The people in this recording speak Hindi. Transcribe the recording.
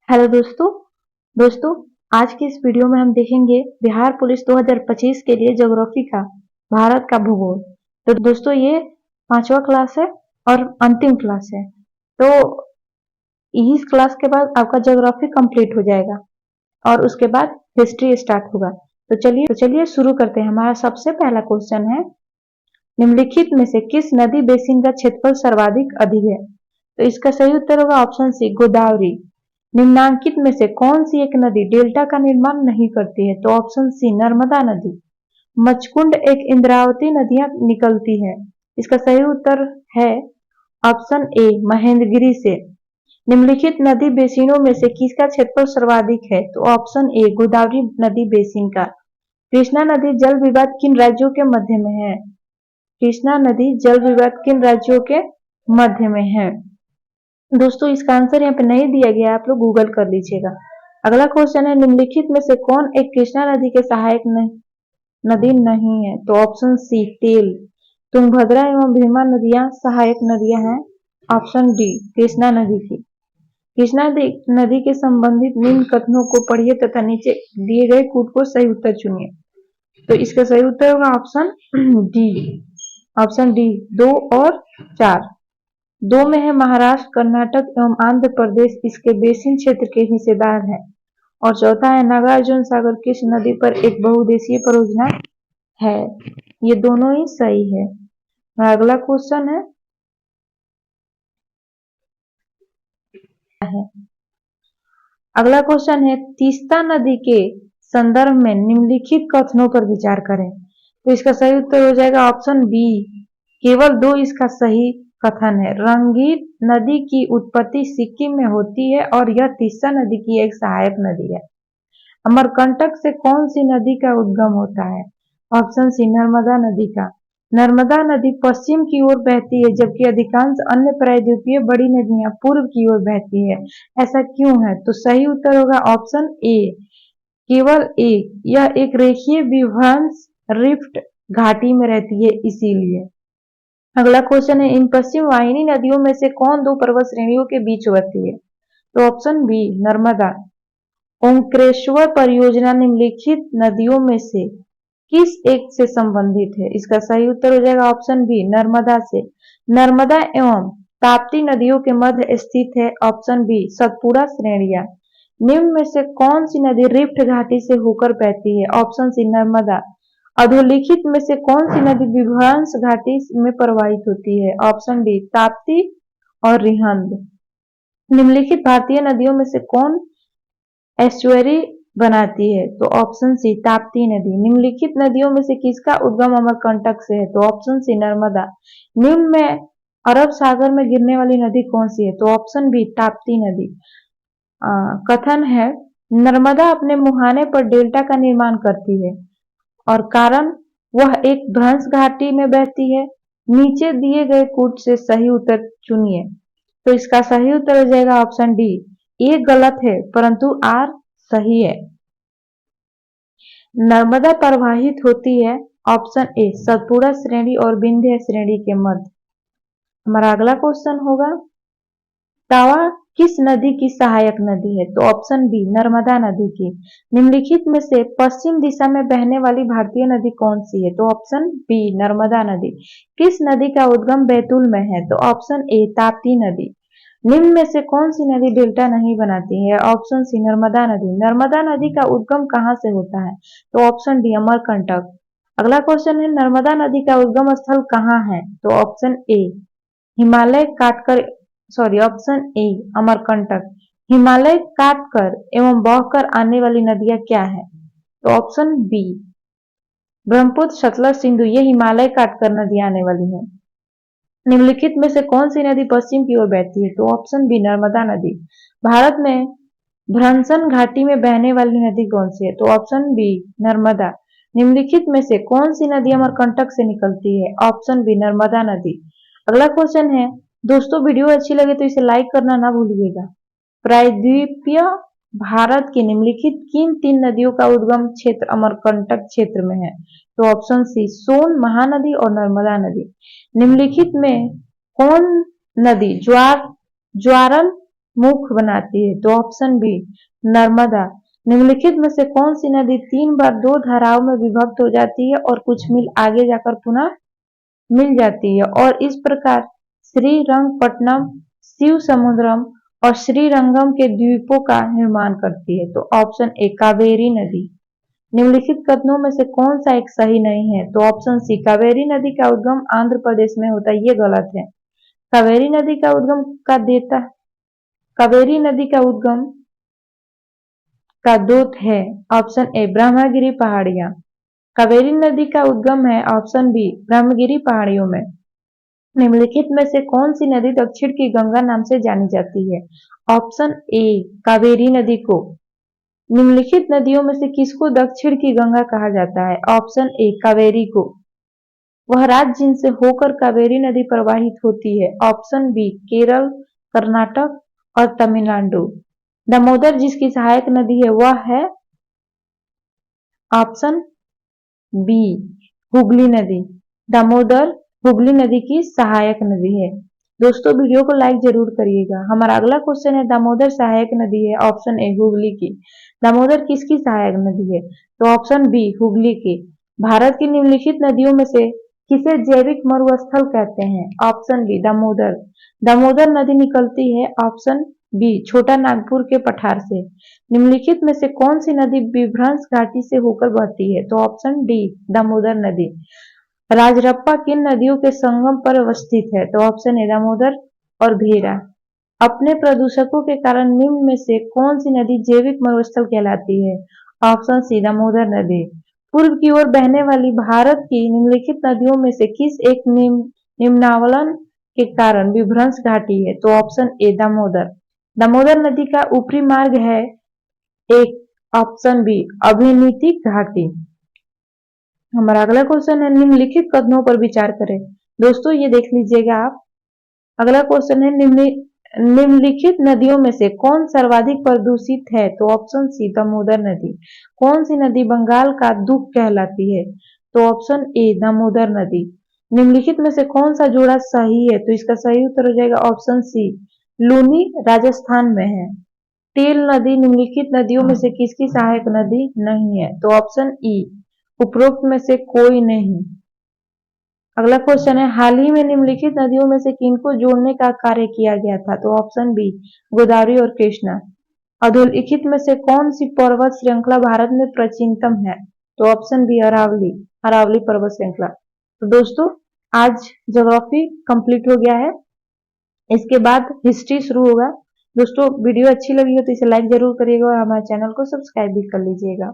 हेलो दोस्तों आज की इस वीडियो में हम देखेंगे बिहार पुलिस 2025 के लिए ज्योग्राफी का भारत का भूगोल। तो दोस्तों ये 5वां क्लास है और अंतिम क्लास है। तो इस क्लास के बाद आपका ज्योग्राफी कंप्लीट हो जाएगा और उसके बाद हिस्ट्री स्टार्ट होगा। तो चलिए शुरू करते हैं। हमारा सबसे पहला क्वेश्चन है, निम्नलिखित में से किस नदी बेसिन का क्षेत्रफल सर्वाधिक अधिक है? तो इसका सही उत्तर होगा ऑप्शन सी, गोदावरी। निम्नांकित में से कौन सी एक नदी डेल्टा का निर्माण नहीं करती है? तो ऑप्शन सी, नर्मदा नदी। मचकुंड एक इंद्रावती नदियां निकलती है। इसका सही उत्तर है ऑप्शन ए, महेंद्रगिरी से। निम्नलिखित नदी बेसिनों में से किसका क्षेत्रफल सर्वाधिक है? तो ऑप्शन ए, गोदावरी नदी बेसिन का। कृष्णा नदी जल विवाद किन राज्यों के मध्य में है? कृष्णा नदी जल विवाद किन राज्यों के मध्य में है? दोस्तों इसका आंसर यहाँ पे नहीं दिया गया, आप लोग गूगल कर लीजिएगा। अगला क्वेश्चन है, निम्नलिखित में से कौन एक कृष्णा नदी के सहायक नदी नहीं है? तो ऑप्शन सी, तेल। तुंगभद्रा एवं भीमा नदियां सहायक नदियां हैं। ऑप्शन डी, कृष्णा नदी की। कृष्णा नदी के संबंधित निम्न कथनों को पढ़िए तथा नीचे दिए गए कूट को सही उत्तर चुनिए। तो इसका सही उत्तर होगा ऑप्शन डी। ऑप्शन डी 2 और 4। 2 में है महाराष्ट्र, कर्नाटक एवं आंध्र प्रदेश इसके बेसिन क्षेत्र के हिस्सेदार हैं। और चौथा है नागार्जुन सागर किस नदी पर एक बहुउद्देशीय परियोजना है? ये दोनों ही सही है। अगला क्वेश्चन है, अगला क्वेश्चन है, तीस्ता नदी के संदर्भ में निम्नलिखित कथनों पर विचार करें। तो इसका सही उत्तर हो जाएगा ऑप्शन बी, केवल 2 इसका सही कथन है। रंगीत नदी की उत्पत्ति सिक्किम में होती है और यह तीस्ता नदी की एक सहायक नदी है। अमरकंटक से कौन सी नदी का उद्गम होता है? ऑप्शन सी, नर्मदा नदी का। नर्मदा नदी पश्चिम की ओर बहती है जबकि अधिकांश अन्य प्रायद्वीपीय बड़ी नदियां पूर्व की ओर बहती है। ऐसा क्यों है? तो सही उत्तर होगा ऑप्शन ए, केवल एक, यह एक रेखीय विभ्रंश रिफ्ट घाटी में रहती है इसीलिए। अगला क्वेश्चन है, इन पश्चिम वाहिनी नदियों में से कौन 2 पर्वत श्रेणियों के बीच बहती है? तो ऑप्शन बी, नर्मदा। ओंकारेश्वर परियोजना निम्नलिखित नदियों में से किस एक से संबंधित है? इसका सही उत्तर हो जाएगा ऑप्शन बी, नर्मदा से। नर्मदा एवं ताप्ती नदियों के मध्य स्थित है। ऑप्शन बी, सतपुड़ा श्रेणियां। निम्न में से कौन सी नदी रिफ्ट घाटी से होकर बहती है? Option C, Narmada. अधोलिखित में से कौन सी नदी विभ्रंश घाटी में प्रवाहित होती है? ऑप्शन डी, ताप्ती और रिहंद। निम्नलिखित भारतीय नदियों में से कौन एस्चुअरी बनाती है? तो ऑप्शन सी, ताप्ती नदी। निम्नलिखित नदियों में से किसका उद्गम अमरकंटक से है? तो ऑप्शन सी, नर्मदा। निम्न में अरब सागर में गिरने वाली नदी कौन सी है? तो ऑप्शन बी, ताप्ती नदी। कथन है, नर्मदा अपने मुहाने पर डेल्टा का निर्माण करती है और कारण वह एक भ्रंश घाटी में बहती है। नीचे दिए गए कूट से सही उत्तर चुनिए। तो इसका सही उत्तर हो जाएगा ऑप्शन डी। ए गलत है परंतु आर सही है। नर्मदा प्रवाहित होती है ऑप्शन ए, सतपुड़ा श्रेणी और विंध्य श्रेणी के मध्य। हमारा अगला क्वेश्चन होगा, तवा किस नदी की सहायक नदी है? तो ऑप्शन बी, नर्मदा नदी की। निम्नलिखित में से पश्चिम दिशा में बहने वाली भारतीय नदी कौन सी है? तो ऑप्शन बी, नर्मदा नदी। किस नदी का उद्गम बैतूल में है? तो ऑप्शन ए, ताप्ती नदी। निम्न में से कौन सी नदी डेल्टा नहीं बनाती है? ऑप्शन सी, नर्मदा नदी। नर्मदा नदी का उद्गम कहाँ से होता है? तो ऑप्शन डी, अमरकंटक। अगला क्वेश्चन है, नर्मदा नदी का उद्गम स्थल कहाँ है? तो ऑप्शन ए, हिमालय काटकर, sorry, option A, Amarkantak. Himalaya काटकर एवं बहकर आने वाली नदियां क्या है? तो ऑप्शन बी, ब्रह्मपुत्र, सतलज, सिंधु, ये हिमालय काटकर नदियां आने वाली हैं। निम्नलिखित में से कौन सी नदी पश्चिम की ओर बहती है? तो ऑप्शन बी, नर्मदा नदी। भारत में भ्रंशन घाटी में बहने वाली नदी कौन सी है? तो ऑप्शन बी, नर्मदा। निम्नलिखित में से कौन सी नदी अमरकंटक से निकलती है? ऑप्शन बी, नर्मदा नदी। अगला क्वेश्चन है, दोस्तों वीडियो अच्छी लगे तो इसे लाइक करना ना भूलिएगा। प्रायद्वीपीय भारत की निम्नलिखित किन 3 नदियों का उद्गम क्षेत्र अमरकंटक क्षेत्र में है? तो ऑप्शन सी, सोन, महानदी और नर्मदा नदी। निम्नलिखित में कौन नदी ज्वारन मुख बनाती है? तो ऑप्शन बी नर्मदा। निम्नलिखित में से कौन सी नदी 3 बार 2 धाराओं में विभक्त हो जाती है और कुछ मील आगे जाकर पुनः मिल जाती है और इस प्रकार श्रीरंगपट्टनम, शिव समुद्रम और श्रीरंगम के द्वीपों का निर्माण करती है? तो ऑप्शन ए कावेरी नदी। निम्नलिखित कथनों में से कौन सा एक सही नहीं है? तो ऑप्शन सी कावेरी नदी का उद्गम आंध्र प्रदेश में होता है, ये गलत है। कावेरी नदी का उद्गम का देता कावेरी नदी का उद्गम का दूत है ऑप्शन ए ब्रह्मगिरी पहाड़ियां। कावेरी नदी का उद्गम है ऑप्शन बी ब्रह्मगिरी पहाड़ियों में। निम्नलिखित में से कौन सी नदी दक्षिण की गंगा नाम से जानी जाती है? ऑप्शन ए कावेरी नदी को। निम्नलिखित नदियों में से किसको दक्षिण की गंगा कहा जाता है? ऑप्शन ए कावेरी को। वह राज्य जिनसे होकर कावेरी नदी प्रवाहित होती है? ऑप्शन बी केरल, कर्नाटक और तमिलनाडु। दामोदर जिसकी सहायक नदी है वह है ऑप्शन बी हुगली नदी। दामोदर हुगली नदी की सहायक नदी है। दोस्तों वीडियो को लाइक जरूर करिएगा। हमारा अगला क्वेश्चन है दामोदर सहायक नदी है ऑप्शन ए हुगली की। दामोदर किसकी सहायक नदी है? तो ऑप्शन बी हुगली की। भारत की निम्नलिखित नदियों में से किसे जैविक मरुस्थल कहते हैं? Option B Damodar. दामोदर नदी निकलती है ऑप्शन बी छोटा नागपुर के पठार से। निम्नलिखित में से कौन सी नदी विभ्रंश घाटी से होकर बहती है? तो ऑप्शन डी दामोदर नदी। राजरप्पा किन नदियों के संगम पर अवस्थित है? तो ऑप्शन ए दामोदर और भेरा। अपने प्रदूषकों के कारण निम्न में से कौन सी नदी जैविक मरुस्थल कहलाती है? ऑप्शन सी दामोदर नदी। पूर्व की ओर बहने वाली भारत की निम्नलिखित नदियों में से किस एक निम्नावलन के कारण विभ्रंश घाटी है? तो ऑप्शन ए दामोदर। दामोदर नदी का ऊपरी मार्ग है एक ऑप्शन बी अभिनीति घाटी। हमारा अगला क्वेश्चन है निम्नलिखित कथनों पर विचार करें। दोस्तों ये देख लीजिएगा आप। अगला क्वेश्चन है निम्नलिखित नदियों में से कौन सर्वाधिक प्रदूषित है? तो ऑप्शन सी दामोदर नदी। कौन सी नदी बंगाल का दुख कहलाती है? तो ऑप्शन ए दामोदर नदी। निम्नलिखित में से कौन सा जोड़ा सही है? तो इसका सही उत्तर हो जाएगा ऑप्शन सी लूनी राजस्थान में है। टेल नदी निम्नलिखित नदियों में से किसकी सहायक नदी नहीं है? तो ऑप्शन ई उपरोक्त में से कोई नहीं। अगला क्वेश्चन है हाल ही में निम्नलिखित नदियों में से किनको जोड़ने का कार्य किया गया था? तो ऑप्शन बी गोदावरी और कृष्णा। अधोलिखित में से कौन सी पर्वत श्रृंखला भारत में प्राचीनतम है? तो ऑप्शन बी अरावली। अरावली पर्वत श्रृंखला। तो दोस्तों आज ज्योग्राफी कंप्लीट हो गया है। इसके बाद हिस्ट्री शुरू होगा। दोस्तों वीडियो अच्छी लगी हो तो इसे लाइक जरूर करिएगा और हमारे चैनल को सब्सक्राइब भी कर लीजिएगा।